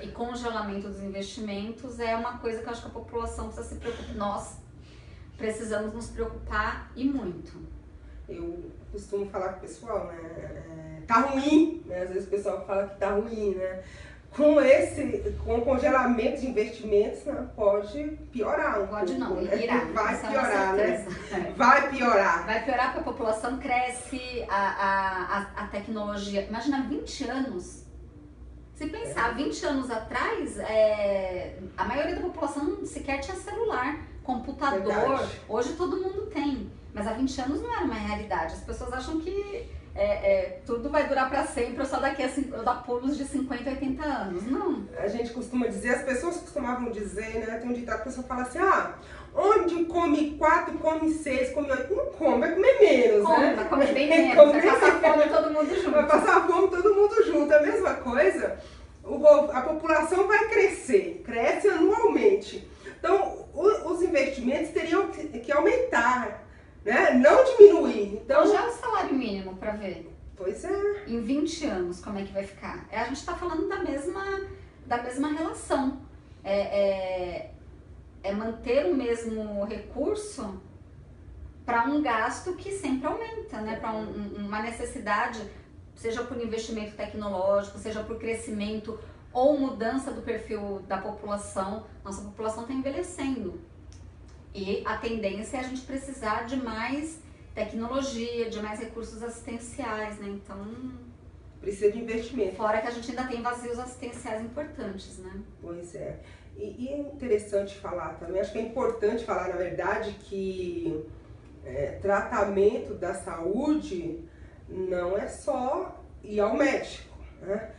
e congelamento dos investimentos, é uma coisa que eu acho que a população precisa se preocupar. Nós precisamos nos preocupar e muito.
Eu costumo falar com o pessoal, né? Tá ruim, né? Às vezes o pessoal fala que tá ruim, né? Com o congelamento de investimentos, né, pode piorar
Pode
pouco,
não,
né?
irá.
Vai piorar, né?
É.
Vai piorar.
Vai piorar porque a população cresce, a tecnologia... Imagina, 20 anos. Se pensar, 20 anos atrás, a maioria da população sequer tinha celular, computador.
Verdade.
Hoje todo mundo tem. Mas há 20 anos não era uma realidade. As pessoas acham que tudo vai durar para sempre, ou só daqui a eu dar pulos de 50, 80 anos. Não.
A gente costuma dizer, as pessoas costumavam dizer, né? Tem um ditado que a pessoa fala assim, onde come 4, come 6, come 8. Não come, vai comer menos, né?
Vai comer bem menos, vai passar fome todo mundo junto.
Vai passar fome todo mundo junto. A mesma coisa, a população vai crescer, cresce anualmente. Então, os investimentos teriam que aumentar, né? Não diminuir. Então,
já é o salário mínimo para ver.
Pois é.
Em 20 anos, como é que vai ficar? A gente está falando da mesma relação. É manter o mesmo recurso para um gasto que sempre aumenta, né? Para uma necessidade, seja por investimento tecnológico, seja por crescimento ou mudança do perfil da população. Nossa população está envelhecendo. E a tendência é a gente precisar de mais tecnologia, de mais recursos assistenciais, né? Então,
precisa de investimento.
Fora que a gente ainda tem vazios assistenciais importantes, né?
Pois é. E é interessante falar também, acho que é importante falar, na verdade, que tratamento da saúde não é só ir ao médico, né?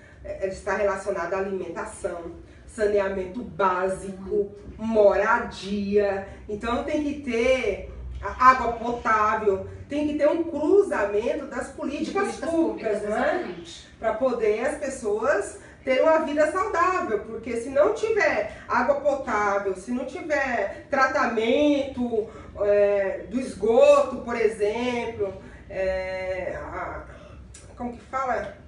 Está relacionado à alimentação, saneamento básico, moradia. Então tem que ter água potável, tem que ter um cruzamento das políticas públicas, né? Para poder as pessoas terem uma vida saudável, porque se não tiver água potável, se não tiver tratamento do esgoto, por exemplo, como que fala?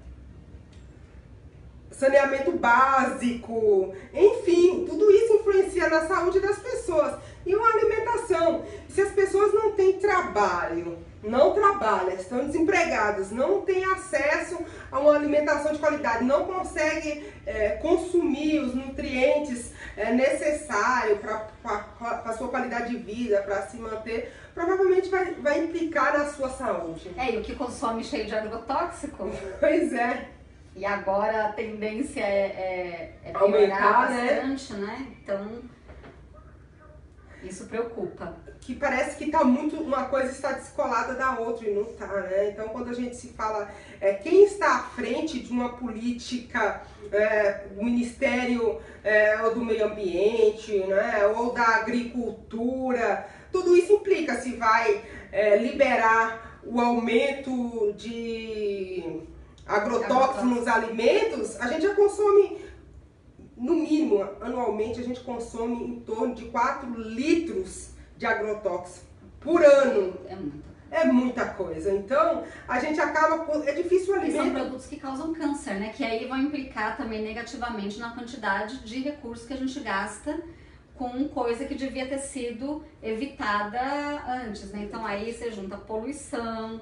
Saneamento básico, enfim, tudo isso influencia na saúde das pessoas. E uma alimentação. Se as pessoas não têm trabalho, não trabalham, estão desempregadas, não têm acesso a uma alimentação de qualidade, não conseguem consumir os nutrientes necessários para a sua qualidade de vida, para se manter, provavelmente vai implicar na sua saúde.
E o que consome cheio de agrotóxico?
Pois é.
E agora a tendência é
aumentar,
bastante, né? Então, isso preocupa.
Que parece que tá muito, uma coisa está descolada da outra e não tá, né? Então, quando a gente se fala, quem está à frente de uma política do Ministério ou do Meio Ambiente, né? Ou da Agricultura, tudo isso implica se vai liberar o aumento de agrotóxicos nos alimentos. A gente já consome, no mínimo, anualmente, a gente consome em torno de 4 litros de agrotóxico por ano. É muita coisa. Então, a gente acaba... É difícil alimentar.
E são produtos que causam câncer, né? Que aí vão implicar também negativamente na quantidade de recursos que a gente gasta com coisa que devia ter sido evitada antes, né? Então, aí você junta poluição...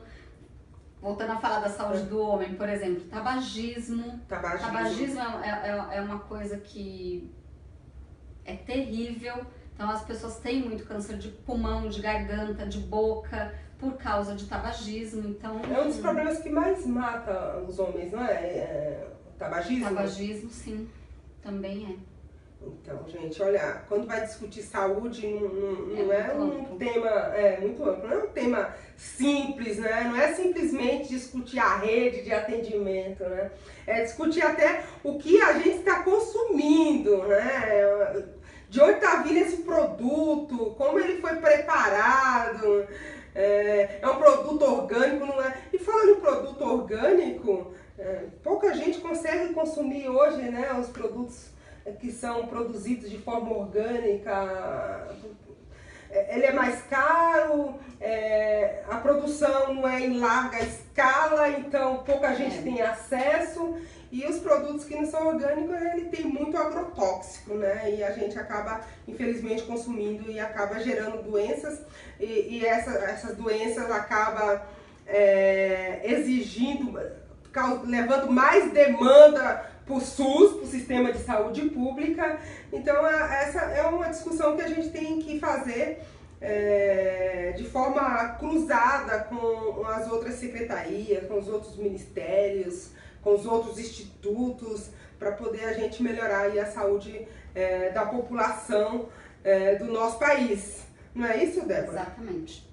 Voltando a falar da saúde do homem, por exemplo, tabagismo. Tabagismo é uma coisa que é terrível. Então as pessoas têm muito câncer de pulmão, de garganta, de boca, por causa de tabagismo. Então,
é um dos problemas que mais mata os homens, não é? Tabagismo?
Tabagismo, sim, também é.
Então, gente, olha, quando vai discutir saúde, não é um tema muito amplo, não é um tema simples, né? Não é simplesmente discutir a rede de atendimento, né? É discutir até o que a gente está consumindo, né? De onde está vindo esse produto, como ele foi preparado, é um produto orgânico, não é? E falando em produto orgânico, pouca gente consegue consumir hoje, né, os produtos que são produzidos de forma orgânica. Ele é mais caro, a produção não é em larga escala, então pouca gente tem acesso, e os produtos que não são orgânicos, ele tem muito agrotóxico, né? E a gente acaba, infelizmente, consumindo e acaba gerando doenças, e essas doenças acabam exigindo, levando mais demanda para o SUS, para o sistema de saúde pública. Então, essa é uma discussão que a gente tem que fazer de forma cruzada com as outras secretarias, com os outros ministérios, com os outros institutos, para poder a gente melhorar aí a saúde da população do nosso país. Não é isso, Débora?
Exatamente.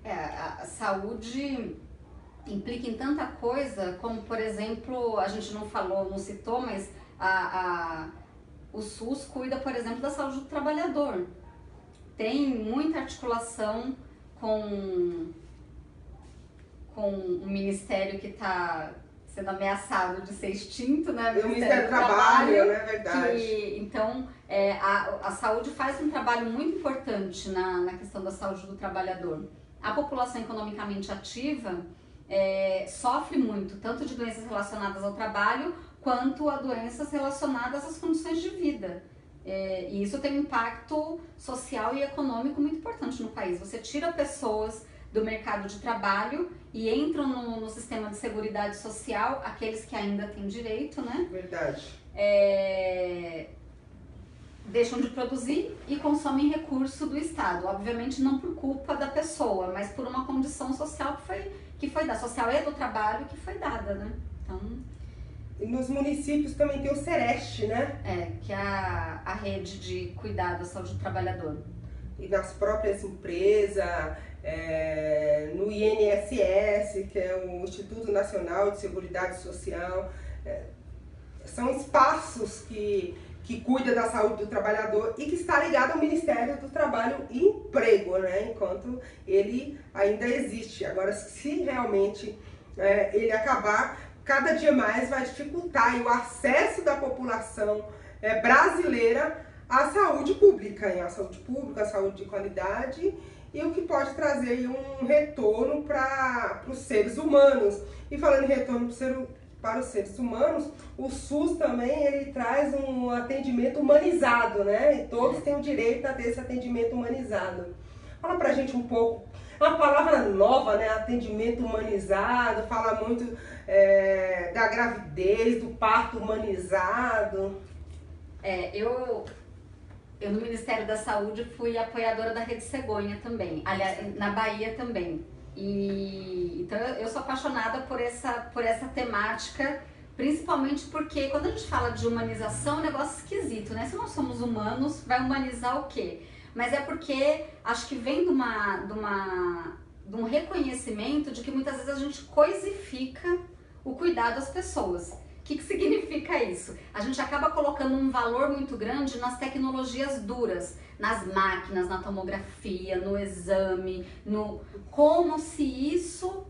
A saúde implica em tanta coisa, como por exemplo, a gente não falou, não citou, mas o SUS cuida, por exemplo, da saúde do trabalhador. Tem muita articulação com um ministério que está sendo ameaçado de ser extinto, né?
O Ministério do Trabalho, né? Verdade.
Então, a saúde faz um trabalho muito importante na questão da saúde do trabalhador. A população economicamente ativa sofre muito, tanto de doenças relacionadas ao trabalho, quanto a doenças relacionadas às condições de vida. E isso tem um impacto social e econômico muito importante no país. Você tira pessoas do mercado de trabalho e entram no sistema de seguridade social, aqueles que ainda têm direito, né?
Verdade.
Deixam de produzir e consomem recurso do Estado. Obviamente não por culpa da pessoa, mas por uma condição social que foi dada, social e do trabalho que foi dada, né? Então...
E nos municípios também tem o Sereste, né?
Que é a rede de cuidado da saúde do trabalhador.
E nas próprias empresas, no INSS, que é o Instituto Nacional de Seguridade Social, são espaços que cuida da saúde do trabalhador e que está ligado ao Ministério do Trabalho e Emprego, né? Enquanto ele ainda existe. Agora, se realmente ele acabar, cada dia mais vai dificultar o acesso da população brasileira à saúde pública, à saúde de qualidade, e o que pode trazer um retorno para os seres humanos. E falando em retorno para os seres humanos, o SUS também ele traz um atendimento humanizado, né? E todos têm o direito a ter esse atendimento humanizado. Fala pra gente um pouco, é uma palavra nova, né? Atendimento humanizado, fala muito da gravidez, do parto humanizado.
Eu no Ministério da Saúde fui apoiadora da Rede Cegonha também, aliás, na Bahia também. Então eu sou apaixonada por essa temática, principalmente porque quando a gente fala de humanização é um negócio esquisito, né? Se nós somos humanos, vai humanizar o quê? Mas é porque acho que vem de um reconhecimento de que muitas vezes a gente coisifica o cuidado das pessoas. O que significa isso? A gente acaba colocando um valor muito grande nas tecnologias duras, nas máquinas, na tomografia, no exame, como se isso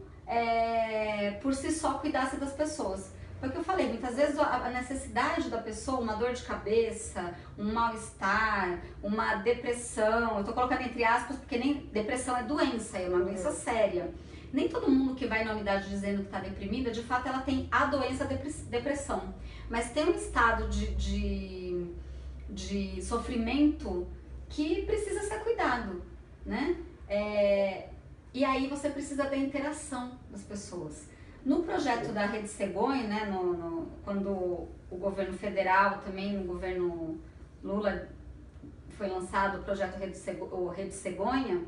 por si só cuidasse das pessoas. Foi o que eu falei, muitas vezes a necessidade da pessoa, uma dor de cabeça, um mal-estar, uma depressão, eu tô colocando entre aspas porque nem depressão é doença, é uma doença séria. Nem todo mundo que vai na unidade dizendo que está deprimida, de fato ela tem a doença depressão. Mas tem um estado de sofrimento que precisa ser cuidado, né? E aí você precisa da interação das pessoas. No projeto da Rede Cegonha, né, quando o governo federal, também no governo Lula, foi lançado o projeto Rede Cegonha,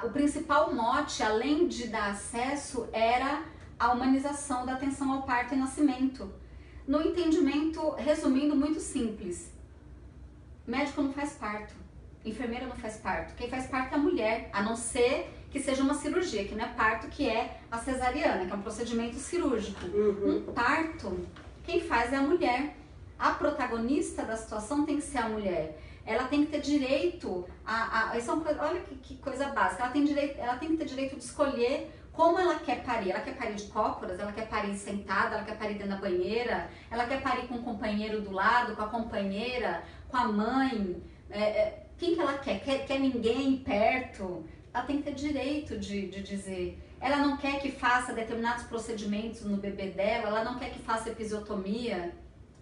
o principal mote, além de dar acesso, era a humanização da atenção ao parto e nascimento. No entendimento, resumindo, muito simples. Médico não faz parto, enfermeira não faz parto. Quem faz parto é a mulher, a não ser que seja uma cirurgia, que não é parto, que é a cesariana, que é um procedimento cirúrgico. Um parto, quem faz é a mulher. A protagonista da situação tem que ser a mulher. Ela tem que ter direito olha que coisa básica, ela tem que ter direito de escolher como ela quer parir. Ela quer parir de cócoras, ela quer parir sentada, ela quer parir dentro da banheira, ela quer parir com o companheiro do lado, com a companheira, com a mãe. Quem que ela quer? Quer ninguém perto? Ela tem que ter direito de dizer. Ela não quer que faça determinados procedimentos no bebê dela, ela não quer que faça episiotomia,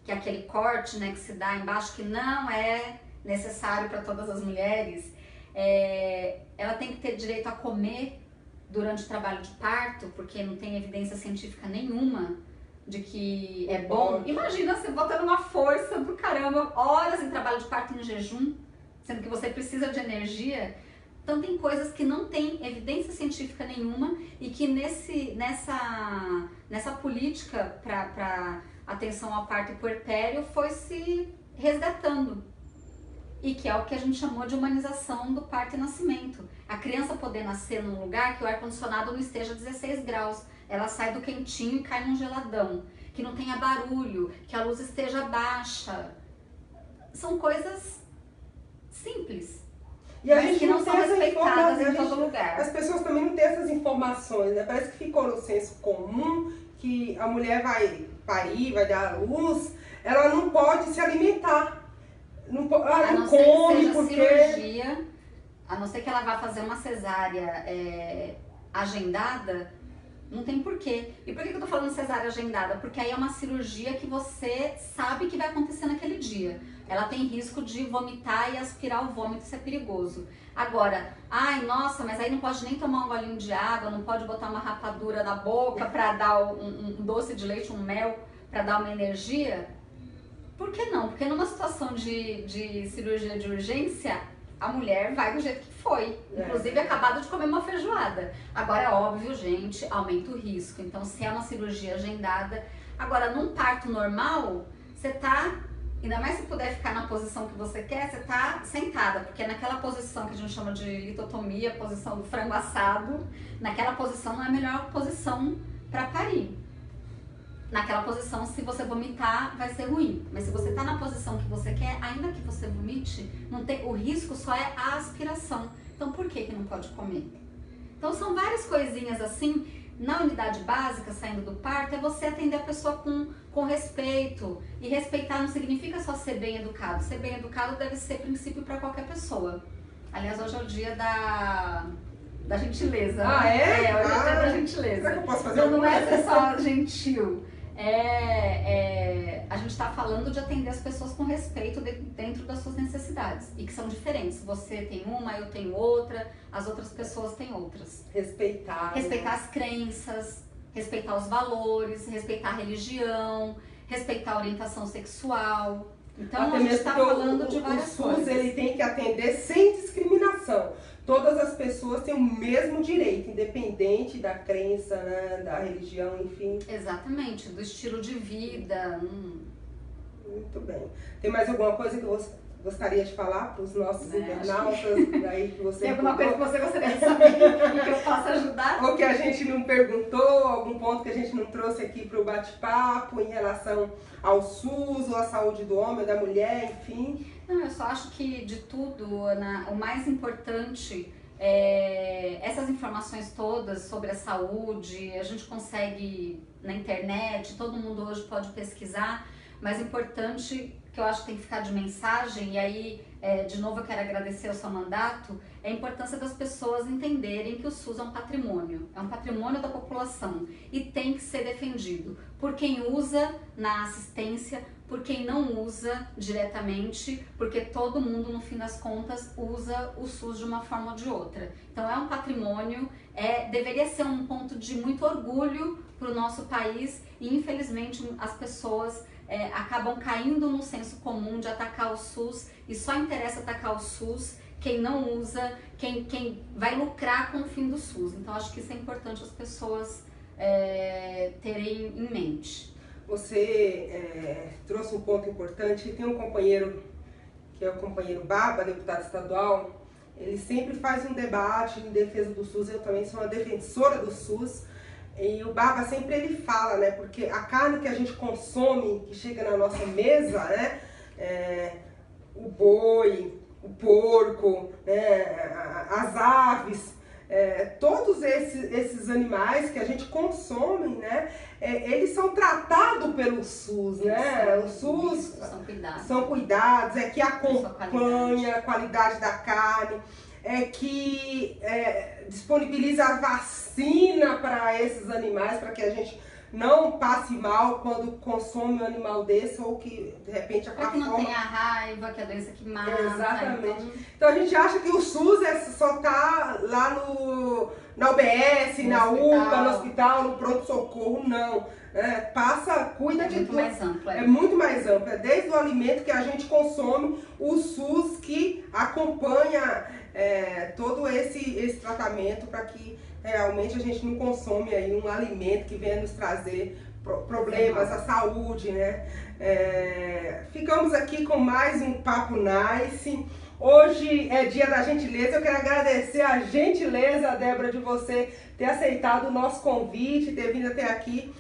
que é aquele corte, né, que se dá embaixo, que não é necessário para todas as mulheres. Ela tem que ter direito a comer durante o trabalho de parto, porque não tem evidência científica nenhuma de que é bom. Imagina você botando uma força do caramba, horas em trabalho de parto em jejum, sendo que você precisa de energia. Então tem coisas que não tem evidência científica nenhuma e que nessa política para atenção ao parto e puerpério foi se resgatando. e que é o que a gente chamou de humanização do parto e nascimento. A criança poder nascer num lugar que o ar-condicionado não esteja 16 graus, ela sai do quentinho e cai num geladão, que não tenha barulho, que a luz esteja baixa. São coisas simples, mas que não são respeitadas em todo lugar.
As pessoas também não têm essas informações, né? Parece que ficou no senso comum que a mulher vai parir, vai dar à luz, ela não pode se alimentar. Não, ela não come porque...
cirurgia, a não ser que ela vá fazer uma cesárea agendada, não tem porquê. E por que eu tô falando cesárea agendada? Porque aí é uma cirurgia que você sabe que vai acontecer naquele dia. Ela tem risco de vomitar e aspirar o vômito, isso é perigoso. Agora, ai, nossa, mas aí não pode nem tomar um golinho de água, não pode botar uma rapadura na boca para dar um doce de leite, um mel, para dar uma energia? Por que não? Porque numa situação de cirurgia de urgência, a mulher vai do jeito que foi. Inclusive, acabado de comer uma feijoada. Agora, é óbvio, gente, aumenta o risco. Então, se é uma cirurgia agendada... Agora, num parto normal, você tá... Ainda mais se puder ficar na posição que você quer, você tá sentada. Porque naquela posição que a gente chama de litotomia, posição do frango assado, naquela posição não é a melhor posição para parir. Naquela posição, se você vomitar, vai ser ruim. Mas se você tá na posição que você quer, ainda que você vomite, não tem, o risco só é a aspiração. Então, por que não pode comer? Então, são várias coisinhas assim. Na unidade básica, saindo do parto, é você atender a pessoa com respeito. E respeitar não significa só ser bem educado. Ser bem educado deve ser princípio para qualquer pessoa. Aliás, hoje é o dia da gentileza.
Ah, é?
Hoje é o dia da gentileza.
Será que eu posso fazer
Então, não é ser só gentil. A gente está falando de atender as pessoas com respeito dentro das suas necessidades e que são diferentes. Você tem uma, eu tenho outra, as outras pessoas têm outras.
Respeitar
As crenças, respeitar os valores, respeitar a religião, respeitar a orientação sexual. Então
até
a gente está falando de várias coisas.
O SUS ele tem que atender sem discriminação. Todas as pessoas têm o mesmo direito, independente da crença, né, da religião, enfim.
Exatamente, do estilo de vida.
Muito bem. Tem mais alguma coisa que você gostaria de falar para os nossos internautas? Daí que você
tem alguma coisa que você gostaria de saber e que eu possa ajudar?
Ou que a gente não perguntou, algum ponto que a gente não trouxe aqui para o bate-papo em relação ao SUS, ou à saúde do homem, da mulher, enfim?
Não, eu só acho que de tudo, Ana, o mais importante é essas informações todas sobre a saúde, a gente consegue na internet, todo mundo hoje pode pesquisar, mas importante que eu acho que tem que ficar de mensagem, e aí, de novo, eu quero agradecer o seu mandato, é a importância das pessoas entenderem que o SUS é um patrimônio da população e tem que ser defendido por quem usa na assistência, por quem não usa diretamente, porque todo mundo, no fim das contas, usa o SUS de uma forma ou de outra. Então é um patrimônio, deveria ser um ponto de muito orgulho para o nosso país e infelizmente as pessoas acabam caindo no senso comum de atacar o SUS e só interessa atacar o SUS quem não usa, quem vai lucrar com o fim do SUS. Então acho que isso é importante as pessoas terem em mente.
Você trouxe um ponto importante. Tem um companheiro, que é o companheiro Baba, deputado estadual, ele sempre faz um debate em defesa do SUS. Eu também sou uma defensora do SUS. E o Baba sempre ele fala, né, porque a carne que a gente consome, que chega na nossa mesa, né, o boi, o porco, né, as aves, todos esses animais que a gente consome, né, eles são tratados pelo SUS, né? O SUS são cuidados, que acompanha a qualidade da carne, que disponibiliza a vacina para esses animais, para que a gente não passe mal quando consome um animal desse, ou que de repente
para que não tenha raiva, que é a doença que mata.
Exatamente. Então a gente acha que o SUS só tá lá na UBS, na UPA, no hospital, no pronto-socorro, não. Cuida de tudo.
Mais amplo,
é muito mais amplo. É desde o alimento que a gente consome, o SUS que acompanha todo esse tratamento para que realmente a gente não consome aí um alimento que venha nos trazer problemas, a saúde, né? Ficamos aqui com mais um Papo Nice. Hoje é dia da gentileza. Eu quero agradecer a gentileza, Débora, de você ter aceitado o nosso convite, ter vindo até aqui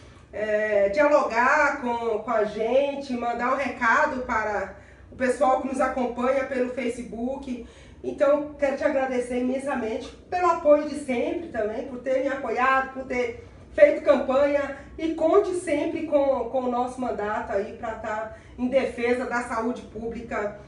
dialogar com a gente, mandar um recado para o pessoal que nos acompanha pelo Facebook. Então, quero te agradecer imensamente pelo apoio de sempre também, por ter me apoiado, por ter feito campanha, e conte sempre com o nosso mandato aí para estar em defesa da saúde pública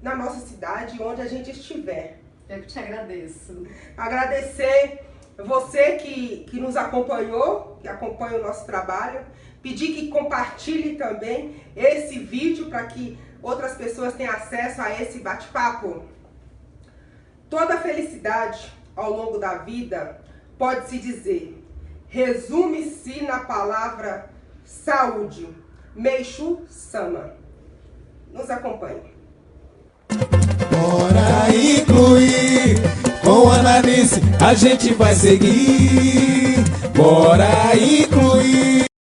na nossa cidade, onde a gente estiver.
Eu que te agradeço.
Agradecer você que nos acompanhou, que acompanha o nosso trabalho, pedir que compartilhe também esse vídeo para que outras pessoas tenham acesso a esse bate-papo. Toda felicidade ao longo da vida pode-se dizer, resume-se na palavra saúde. Meishu Sama. Nos acompanhe.
Bora incluir, com a análise a gente vai seguir. Bora incluir.